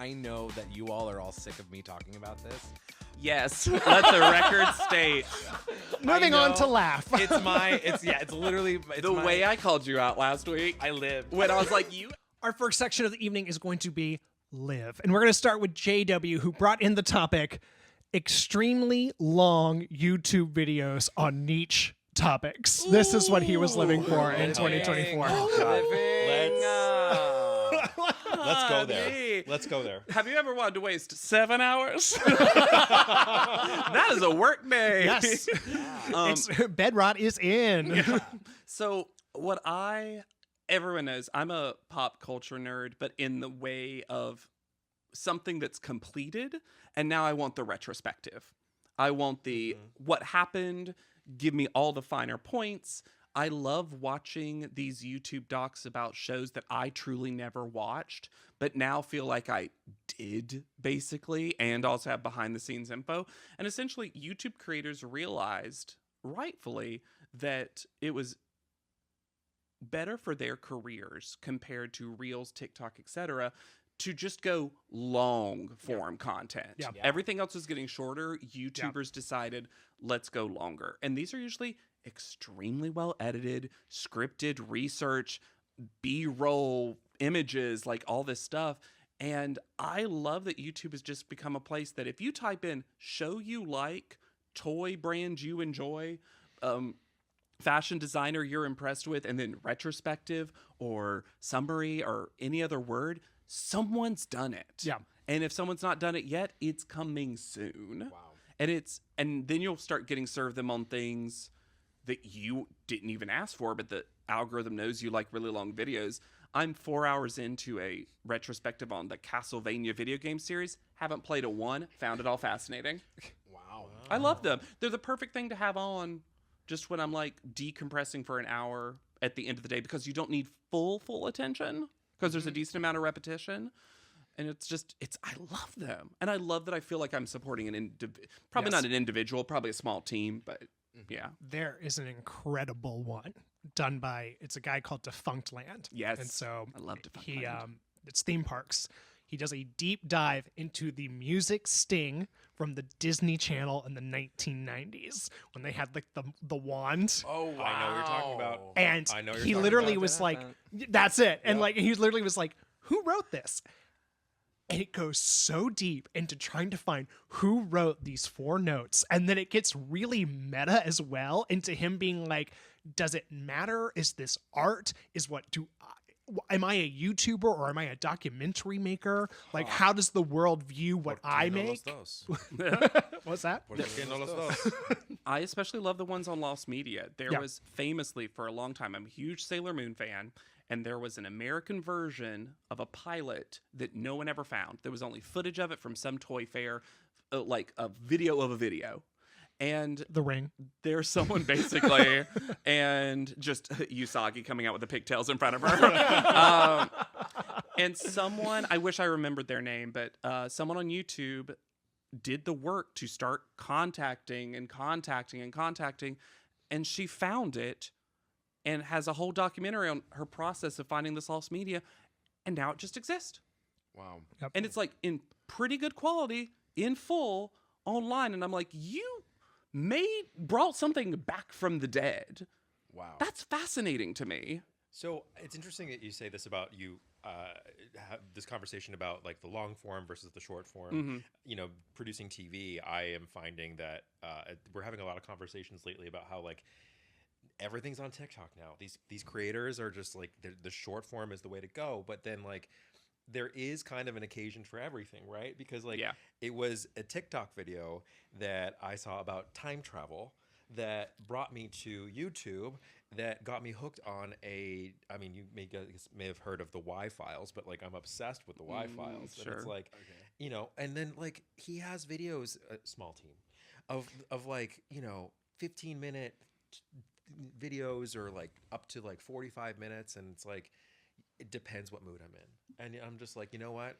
I know that you all are all sick of me talking about this. Yes, let the record state. Moving on to laugh. It's literally The way I called you out last week, I live. when I was like, you. Our first section of the evening is going to be live. And we're going to start with JW, who brought in the topic extremely long YouTube videos on niche topics. This is what he was living for in 2024. Let's go there. Let's go there. Have you ever wanted to waste 7 hours? That is a work day. Yes. Bed rot is in. Yeah. So everyone knows I'm a pop culture nerd, but in the way of something that's completed, and now I want the retrospective. I want the what happened, give me all the finer points. I love watching these YouTube docs about shows that I truly never watched, but now feel like I did, basically, and also have behind-the-scenes info. And essentially, YouTube creators realized, rightfully, that it was better for their careers compared to Reels, TikTok, etc., to just go long-form content. Yeah. Everything else was getting shorter. YouTubers decided, let's go longer. And these are usually extremely well edited, scripted research, B-roll images, like all this stuff. And I love that YouTube has just become a place that if you type in show you like, toy brand you enjoy, fashion designer you're impressed with, and then retrospective or summary or any other word, someone's done it. Yeah. And if someone's not done it yet, it's coming soon. Wow. And then you'll start getting served them on things that you didn't even ask for, but the algorithm knows you like really long videos. I'm 4 hours into a retrospective on the Castlevania video game series. Haven't played a one. Found it all fascinating. Wow. I love them. They're the perfect thing to have on just when I'm like decompressing for an hour at the end of the day, because you don't need full attention because there's a decent amount of repetition. And I love them. And I love that I feel like I'm supporting probably not an individual, probably a small team, but yeah. There is an incredible one done by, it's a guy called Defunct Land. Yes. And so I love Defunct Land. It's theme parks. He does a deep dive into the music sting from the Disney Channel in the 1990s when they had like the wand. Oh, wow. I know what you're talking about. And I know what he you're literally talking was about. like, that's it. And Yep. like, he literally was like, who wrote this? And it goes so deep into trying to find who wrote these 4 notes. And then it gets really meta as well into him being like, does it matter? Is this art? Am I a YouTuber or am I a documentary maker? Like, how does the world view what I make? What's that? I especially love the ones on Lost Media. There Yeah. was famously for a long time, I'm a huge Sailor Moon fan, and there was an American version of a pilot that no one ever found. There was only footage of it from some toy fair, like a video of a video. And The Ring. there's someone basically, and just Usagi coming out with the pigtails in front of her. And someone, I wish I remembered their name, but someone on YouTube did the work to start contacting, and she found it and has a whole documentary on her process of finding this lost media, and now it just exists. Wow. Yep. And it's like in pretty good quality, in full, online, and I'm like, you brought something back from the dead. Wow. That's fascinating to me. So it's interesting that you say this about you have this conversation about like the long form versus the short form. Mm-hmm. You know, producing TV, I am finding that we're having a lot of conversations lately about how like everything's on TikTok now. These creators are just like the short form is the way to go, but then like there is kind of an occasion for everything, right? Because like it was a TikTok video that I saw about time travel that brought me to YouTube, that got me hooked on you may have heard of the Y Files, but like I'm obsessed with the Y Files. Sure. And it's like, you know, and then like he has videos, a small team, of like, you know, 15-minute videos or like up to like 45 minutes, and it's like it depends what mood I'm in. And I'm just like, you know what?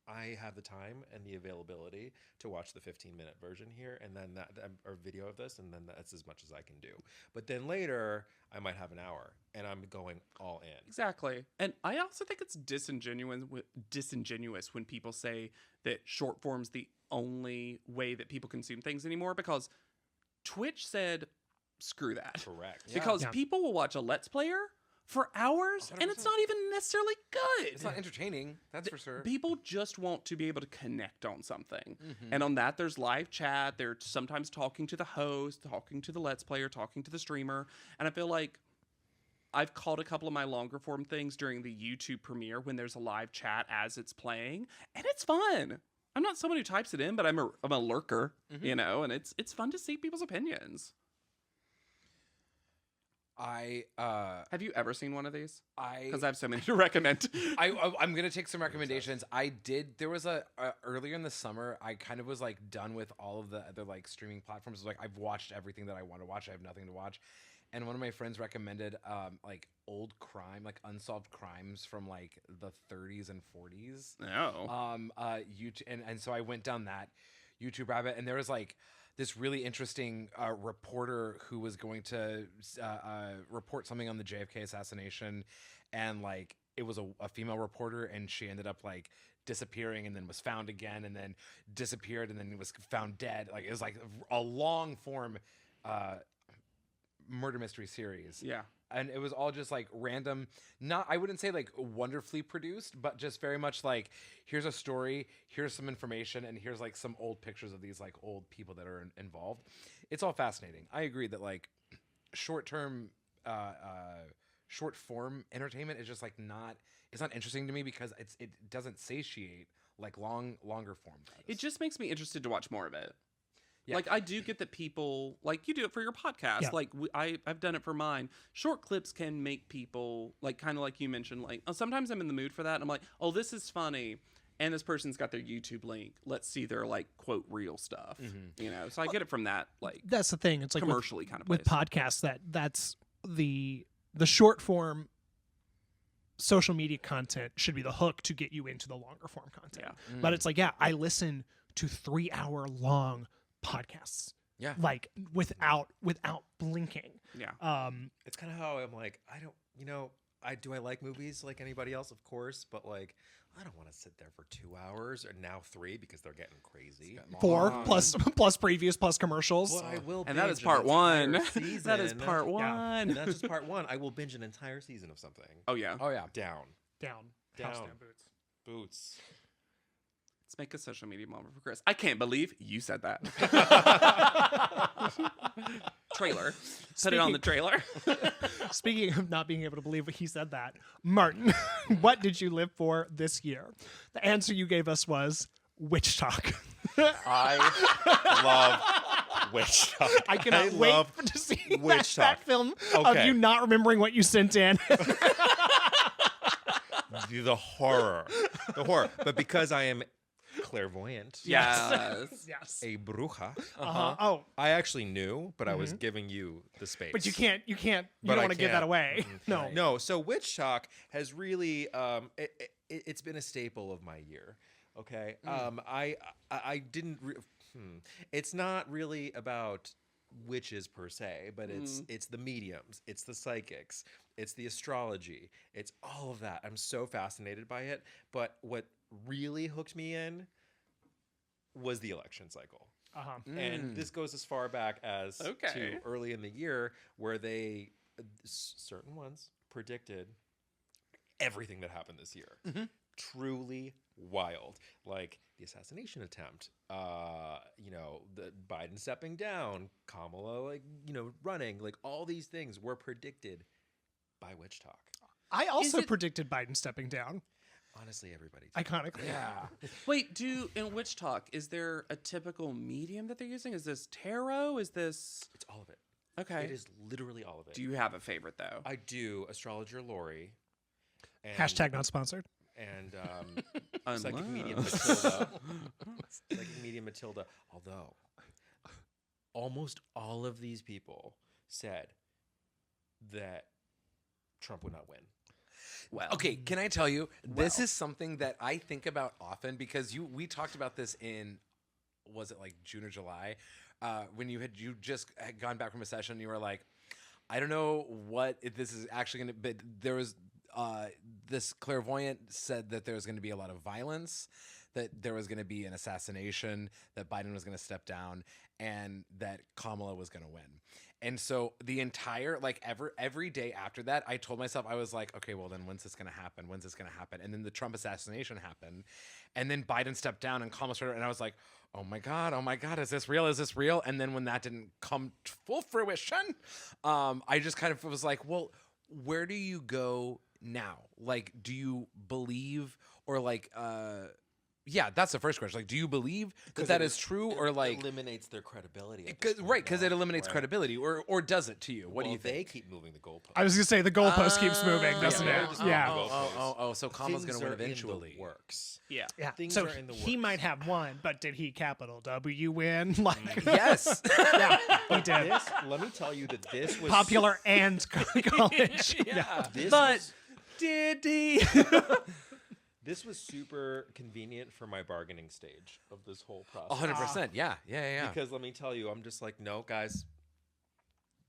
I have the time and the availability to watch the 15-minute version here, and then or video of this, and then that's as much as I can do. But then later, I might have an hour, and I'm going all in. Exactly. And I also think it's disingenuous when people say that short form's the only way that people consume things anymore, because Twitch said, screw that. Correct. Yeah. Because people will watch a Let's Player for hours, and it's 100%. not even necessarily good. It's not entertaining, that's for sure. People just want to be able to connect on something. Mhm. And on that, there's live chat. They're sometimes talking to the host, talking to the Let's Player, talking to the streamer. And I feel like I've caught a couple of my longer form things during the YouTube premiere when there's a live chat as it's playing, and it's fun. I'm not someone who types it in, but I'm a lurker, you know, and it's fun to see people's opinions. Have you ever seen one of these? Because I have so many to recommend. I'm gonna take some recommendations. There was a earlier in the summer, I kind of was like done with all of the other like streaming platforms. It was like, I've watched everything that I want to watch. I have nothing to watch. And one of my friends recommended like old crime, like unsolved crimes from like the 30s and 40s. Oh. YouTube, and so I went down that YouTube rabbit, and there was like this really interesting reporter who was going to report something on the JFK assassination, and like it was a female reporter, and she ended up like disappearing, and then was found again, and then disappeared, and then was found dead. Like it was like a long form murder mystery series. Yeah. And it was all just like random, not, I wouldn't say like wonderfully produced, but just very much like, here's a story, here's some information, and here's like some old pictures of these like old people that are involved. It's all fascinating. I agree that like short form entertainment is just like it's not interesting to me, because it doesn't satiate like longer form does. It just makes me interested to watch more of it. Yeah. Like, I do get that people, like, you do it for your podcast. Yeah. Like, I've done it for mine. Short clips can make people, like, kind of like you mentioned, like, oh, sometimes I'm in the mood for that. And I'm like, oh, this is funny. And this person's got their YouTube link. Let's see their, like, quote, real stuff. Mm-hmm. You know? So I get it from that, like, That's the thing. It's like commercially kind of with place. podcasts, that's the short form social media content should be the hook to get you into the longer form content. Yeah. But it's like, yeah, I listen to 3-hour long podcasts. Yeah. Like without blinking. Yeah. It's kind of how I'm like, I don't, I like movies like anybody else, of course, but like, I don't want to sit there for 2 hours, or now 3 because they're getting crazy. 4 plus previews plus commercials. Well, I will, And that binge is part an one. entire season. That is part one. And that's just part one. I will binge an entire season of something. Oh, yeah. Oh yeah. Down. Down. House down boots. Boots. Let's make a social media moment for Chris. I can't believe you said that. Trailer. Put it on the trailer. Speaking of not being able to believe he said that, Martin, what did you live for this year? The answer you gave us was Witchtok. I love Witchtok. I cannot wait to see Witchtok. that film of Okay. you not remembering what you sent in. The horror. But because I am clairvoyant, Yes. Yes. a bruja, Oh, I actually knew, but I was giving you the space. but you can't. You But don't I want to give that can't. away. No. No, so Witchtok has really it's been a staple of my year. Okay, I didn't. It's not really about witches per se, but it's the mediums, it's the psychics, it's the astrology, it's all of that. I'm so fascinated by it. But what really hooked me in was the election cycle. And this goes as far back as to early in the year, where they certain ones predicted everything that happened this year. Truly wild, like the assassination attempt, the Biden stepping down, Kamala running, like all these things were predicted by Witchtok. I also predicted Biden stepping down. Honestly, everybody did. Iconically. Yeah. Wait, in Witchtok, is there a typical medium that they're using? Is this tarot? Is this... It's all of it. Okay. It is literally all of it. Do you have a favorite, though? I do. Astrologer Lori. And, Hashtag not sponsored. And Unless. psychic medium Matilda. Psychic medium Matilda. Although, almost all of these people said that Trump would not win. Well, Okay, can I tell you, this Well. is something that I think about often because we talked about this in, was it like June or July, when you just had gone back from a session and you were like, I don't know what this is actually going to, but there was this clairvoyant said that there was going to be a lot of violence, that there was going to be an assassination, that Biden was going to step down, and that Kamala was going to win. And so the entire, like, every day after that, I told myself, I was like, okay, well then when's this going to happen? When's this going to happen? And then the Trump assassination happened. And then Biden stepped down and Kamala started, and I was like, oh my God, is this real? Is this real? And then when that didn't come to full fruition, I just kind of was like, well, where do you go now? Like, do you believe, or like, yeah, that's the first question. Like, do you believe that is true, or like eliminates their credibility? At this point, right? Because it though, eliminates right? credibility, or does it to you? What do you think? They keep moving the goalposts. I was gonna say the goalpost keeps moving, doesn't yeah, it? just Yeah. moving the goalposts. Oh, so Kamala's Things going to win are in the eventually. works. yeah. Yeah. Things So are in the he works. might have won, but did he capital W win? Like, Yes. yeah, he did. This, let me tell you that this was Popular and college. Yeah. This But was, did he? this was super convenient for my bargaining stage of this whole process. 100%. Yeah. Because let me tell you, I'm just like, no, guys.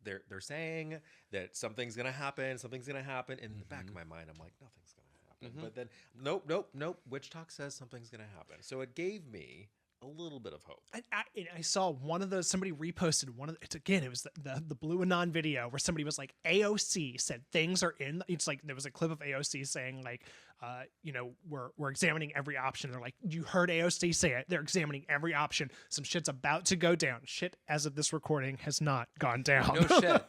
They're saying that something's gonna happen. Something's gonna happen. In the back of my mind, I'm like, nothing's gonna happen. But then, nope. Witchtok says something's gonna happen. So it gave me a little bit of hope. And I saw one of those, somebody reposted one of it's again, it was the Blue Anon video where somebody was like, AOC said things are in, it's like there was a clip of AOC saying like, we're examining every option. They're like, you heard AOC say it. They're examining every option. Some shit's about to go down. Shit, as of this recording, has not gone down. No shit.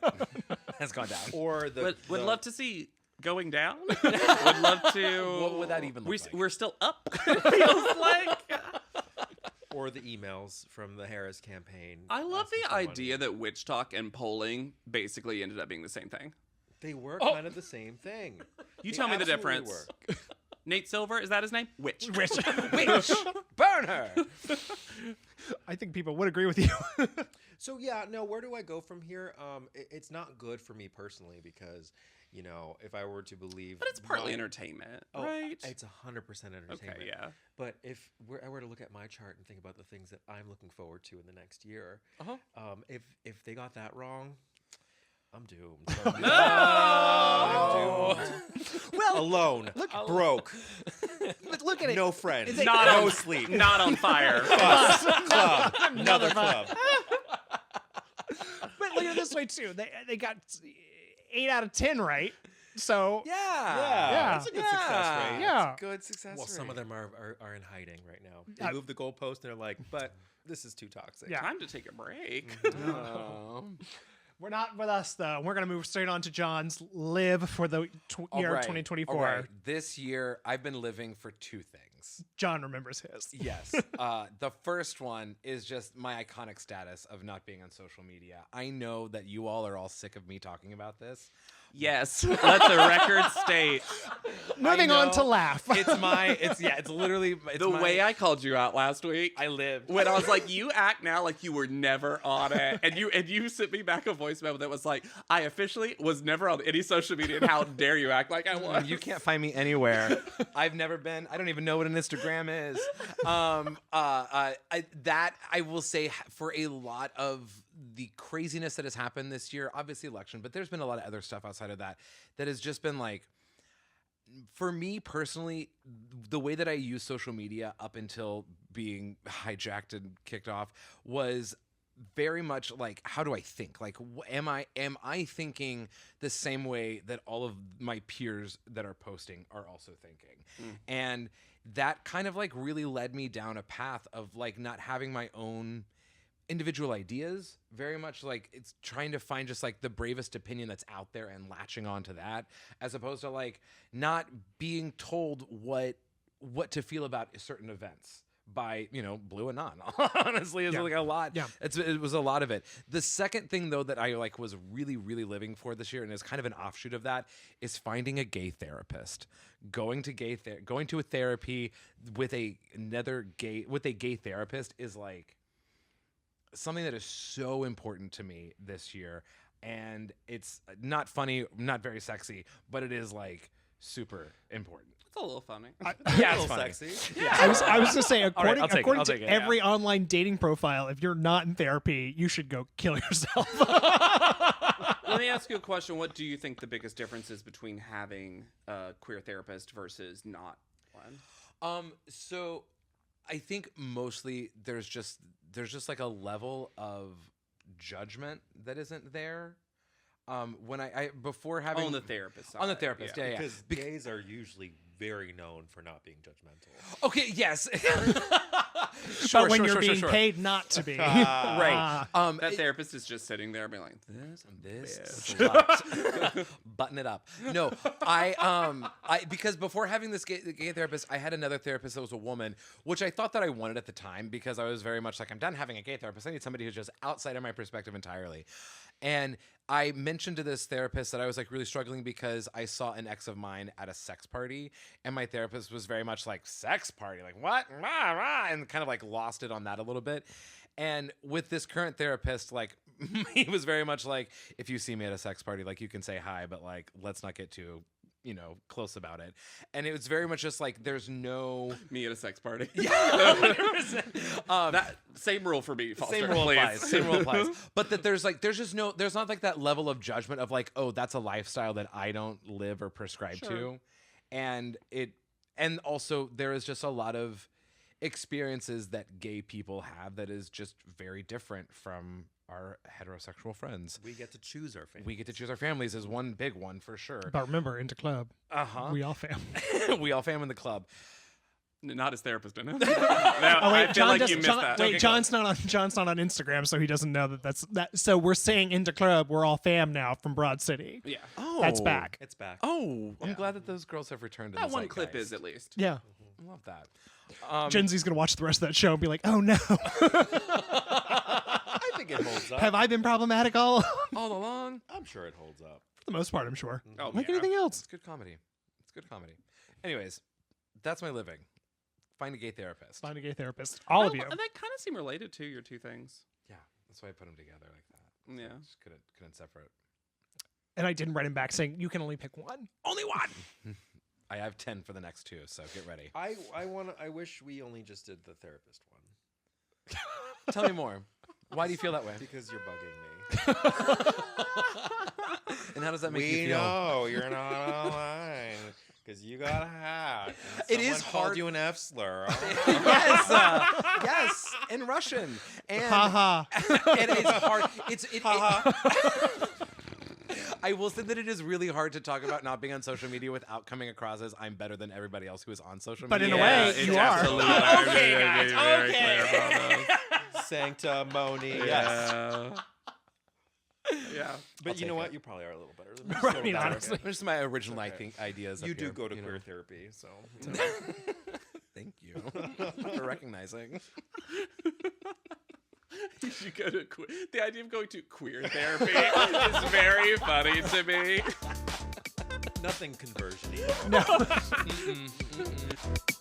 Has gone down. Or Would love to see going down. Would love to. What would that even look like? We're still up. It feels like. or the emails from the Harris campaign. I love asking the for money. idea that Witchtok and polling basically ended up being the same thing. They were kind of the same thing. You They tell me the absolutely difference. were. Nate Silver, is that his name? Witch. Which Witch, burn her. I think people would agree with you. So yeah, no. Where do I go from here? It's not good for me personally because if I were to believe, But it's partly my- entertainment, Oh, right? It's 100% entertainment. Okay, yeah. But if I were to look at my chart and think about the things that I'm looking forward to in the next year, if they got that wrong, I'm doomed. I'm doomed. Well, Alone, broke, but look at it. no friends, Not no on- sleep, Not on fire. bus, club, another club. But look at it this way too. They got 8 out of 10 right. So Yeah. That's a good success rate. Yeah. It's a good success Well, rate. some of them are in hiding right now. They moved the goalpost and they're like, but this is too toxic. Yeah. Time to take a break. Oh. we're not with us though. We're gonna move straight on to John's live for the year All right, 2024. all right. This year, I've been living for two things. John remembers his. Yes. The first one is just my iconic status of not being on social media. I know that you all are all sick of me talking about this. Yes. Let the record state. Moving I on know. to laugh. It's literally The way I called you out last week. I live. When I was like, you act now like you were never on it. And you sent me back a voicemail that was like, I officially was never on any social media, and how dare you act like I was. You can't find me anywhere. I've never been. I don't even know what an Instagram is. I will say for a lot of the craziness that has happened this year, obviously election, but there's been a lot of other stuff outside of that has just been like, for me personally, the way that I use social media up until being hijacked and kicked off was very much like, how do I think? Like, am I thinking the same way that all of my peers that are posting are also thinking? And that kind of like really led me down a path of like not having my own individual ideas, very much like it's trying to find just like the bravest opinion that's out there and latching onto that, as opposed to like not being told what to feel about certain events by Blue Anon. Honestly, it's like a lot. Yeah. It was a lot of it. The second thing though that I like was really really living for this year, and is kind of an offshoot of that, is finding a gay therapist. Going to a therapy with a gay therapist is like something that is so important to me this year. And it's not funny, not very sexy, but it is like super important. It's a little funny. Yeah, a it's little funny. sexy. I was going to say, right, according, I'll take it, according I'll to take it, every online dating profile, if you're not in therapy, you should go kill yourself. Let me ask you a question. What do you think the biggest difference is between having a queer therapist versus not one? So I think mostly there's just like a level of judgment that isn't there. When I before having On the therapist side. on the therapist, yeah. Because gays are usually very known for not being judgmental. Okay, yes. But when you're being paid not to be. Right. That therapist is just sitting there being like, this slut. Button it up. No, I because before having this gay therapist, I had another therapist that was a woman, which I thought that I wanted at the time because I was very much like, I'm done having a gay therapist. I need somebody who's just outside of my perspective entirely. And I mentioned to this therapist that I was like really struggling because I saw an ex of mine at a sex party, and my therapist was very much like, sex party, like what? Rah, rah, and kind of like lost it on that a little bit. And with this current therapist, like he was very much like, if you see me at a sex party, like you can say hi, but like let's not get too close about it. And it was very much just like there's no me at a sex party. Yeah. That same rule for me, Foster, same rule please. applies. Same rule applies. But that there's not like that level of judgment of like, oh, that's a lifestyle that I don't live or prescribe to. And also there is just a lot of experiences that gay people have that is just very different from our heterosexual friends. We get to choose our families. We get to choose our families is one big one for sure. But remember, into club. We We all fam. we all fam in the club. Not his therapist, didn't it? Oh wait, I feel John like doesn't. you missed John, that. wait, Okay, John's not on Instagram, so he doesn't know that's that. So we're saying into club. We're all fam now from Broad City. Yeah. Oh, That's back. It's back. Oh, I'm glad that those girls have returned. That one clip is at least. Yeah. I love that. Gen Z's gonna watch the rest of that show and be like, "Oh no, I think it holds up. have I been problematic all along?" All along. I'm sure it holds up. For the most part, I'm sure. Oh, Like yeah. anything else. It's good comedy. It's good comedy. Anyways, that's my living. Find a gay therapist. Find a gay therapist. All of you. That kind of seem related to your two things. Yeah, that's why I put them together like that. Yeah. I just couldn't separate. And I didn't write him back saying you can only pick one. Only one. I have 10 for the next 2, so get ready. I wish we only just did the therapist one. Tell me more. Why do you feel that way? Because you're bugging me. And how does that make We you feel? know you're not online because you got hacked. It is Someone called hard- you an F slur. Yes, yes, in Russian. And Haha. and it's hard. I will say that it is really hard to talk about not being on social media without coming across as I'm better than everybody else who is on social But media. in a way, it's you are. absolutely Okay, guys, very okay. clear about those. Sanctimony. Yes. Yeah. But I'll you know take what? it. You probably are a little better than me. I So mean, that's honestly. okay. Just my original Okay. ideas. You up do here, go to know. queer therapy, so. Thank you for recognizing. You should go to the idea of going to queer therapy is very funny to me. Nothing conversion. No. Mm-mm, mm-mm.